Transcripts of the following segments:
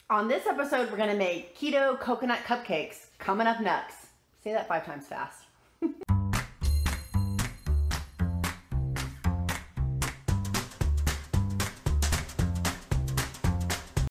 On this episode, we're gonna make keto coconut cupcakes. Coming up next. Say that 5 times fast.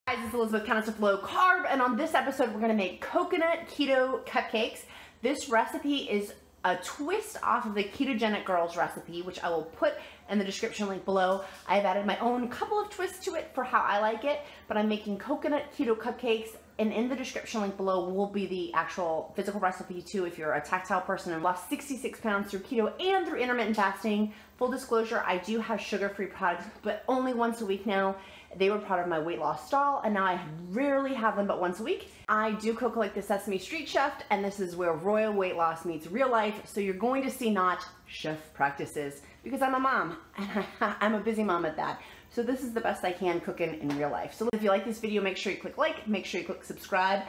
Hi, this is Elizabeth, Countess of Low Carb, and on this episode, we're gonna make coconut keto cupcakes. This recipe is a twist off of the Ketogenic Girls recipe, which I will put in the description link below. I've added my own couple of twists to it for how I like it, but I'm making coconut keto cupcakes, and in the description link below will be the actual physical recipe too if you're a tactile person and lost 66 pounds through keto and through intermittent fasting. Full disclosure, I do have sugar-free products, but only once a week now. They were part of my weight loss stall, and now I rarely have them but once a week. I do cook like the Sesame Street chef, and this is where royal weight loss meets real life, so you're going to see not chef practices, because I'm a mom, and I'm a busy mom at that. So this is the best I can cooking in real life. So if you like this video, make sure you click like, make sure you click subscribe,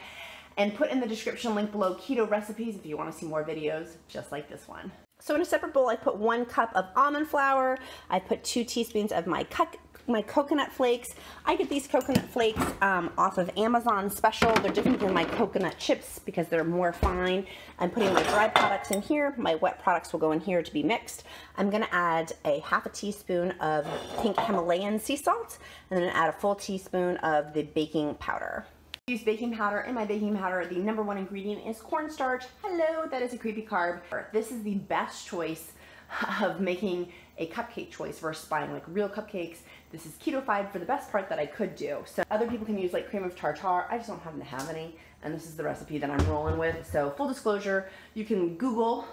and put in the description link below keto recipes if you want to see more videos just like this one. So in a separate bowl, I put 1 cup of almond flour. I put 2 teaspoons of my coconut flakes. I get these coconut flakes off of Amazon special. They're different than my coconut chips because they're more fine. I'm putting my dry products in here. My wet products will go in here to be mixed. I'm gonna add a half a teaspoon of pink Himalayan sea salt, and then add a full teaspoon of the baking powder. I use baking powder. In my baking powder, the #1 ingredient is cornstarch. Hello, that is a creepy carb. This is the best choice of making a cupcake choice versus buying like real cupcakes. This is keto-fied for the best part that I could do. So other people can use like cream of tartar. I just don't happen to have any, and this is the recipe that I'm rolling with. So full disclosure, you can Google,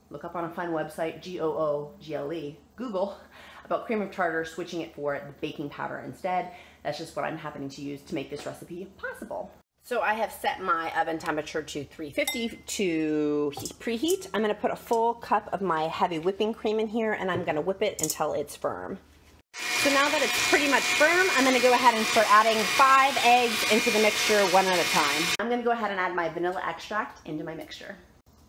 look up on a fine website, Google, Google, about cream of tartar, switching it for the baking powder instead. That's just what I'm happening to use to make this recipe possible. So I have set my oven temperature to 350 to preheat. I'm gonna put a full cup of my heavy whipping cream in here, and I'm gonna whip it until it's firm. So now that it's pretty much firm, I'm gonna go ahead and start adding 5 eggs into the mixture one at a time. I'm gonna go ahead and add my vanilla extract into my mixture.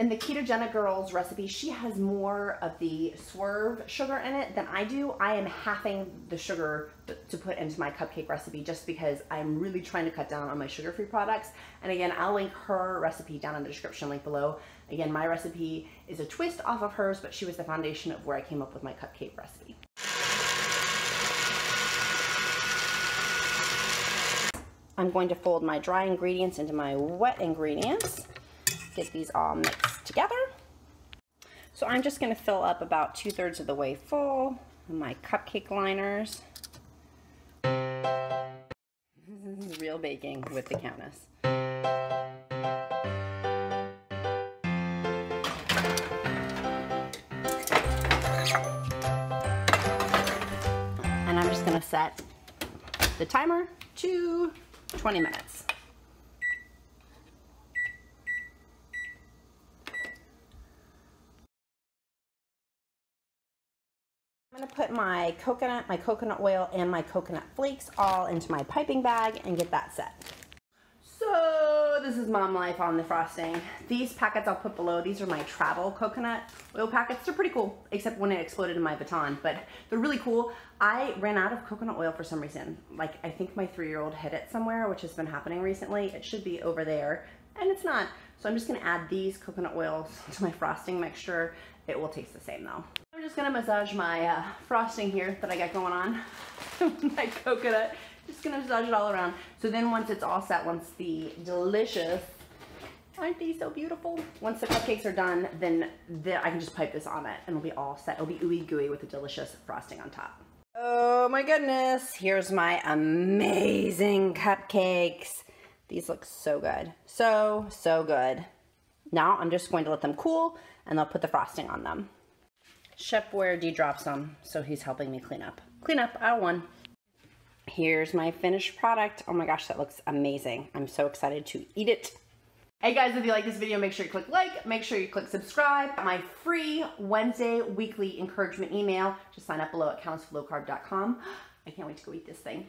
In the Ketogenic Girls recipe, she has more of the swerve sugar in it than I do. I am halving the sugar to put into my cupcake recipe just because I'm really trying to cut down on my sugar-free products. And again, I'll link her recipe down in the description link below. Again, my recipe is a twist off of hers, but she was the foundation of where I came up with my cupcake recipe. I'm going to fold my dry ingredients into my wet ingredients. Get these all mixed together. So I'm just gonna fill up about 2/3 of the way full of my cupcake liners. This is real baking with the Countess. And I'm just gonna set the timer to 20 minutes. I'm gonna put my coconut oil, and my coconut flakes all into my piping bag and get that set. So this is mom life on the frosting. These packets I'll put below. These are my travel coconut oil packets. They're pretty cool, except when it exploded in my baton, but they're really cool. I ran out of coconut oil for some reason. Like, I think my 3-year-old hid it somewhere, which has been happening recently. It should be over there, and it's not. So I'm just gonna add these coconut oils to my frosting mixture. It will taste the same though. I'm just gonna massage my frosting here that I got going on. My coconut, just gonna massage it all around. So then once it's all set, once the delicious, aren't these so beautiful? Once the cupcakes are done, then I can just pipe this on it and it'll be all set. It'll be ooey gooey with the delicious frosting on top. Oh my goodness, here's my amazing cupcakes. These look so good, so good. Now I'm just going to let them cool, and I'll put the frosting on them. Chef Ware drops them, so he's helping me clean up. Clean up, aisle 1. Here's my finished product. Oh my gosh, that looks amazing. I'm so excited to eat it. Hey guys, if you like this video, make sure you click like, make sure you click subscribe. My free Wednesday weekly encouragement email. Just sign up below at countessoflowcarb.com. I can't wait to go eat this thing.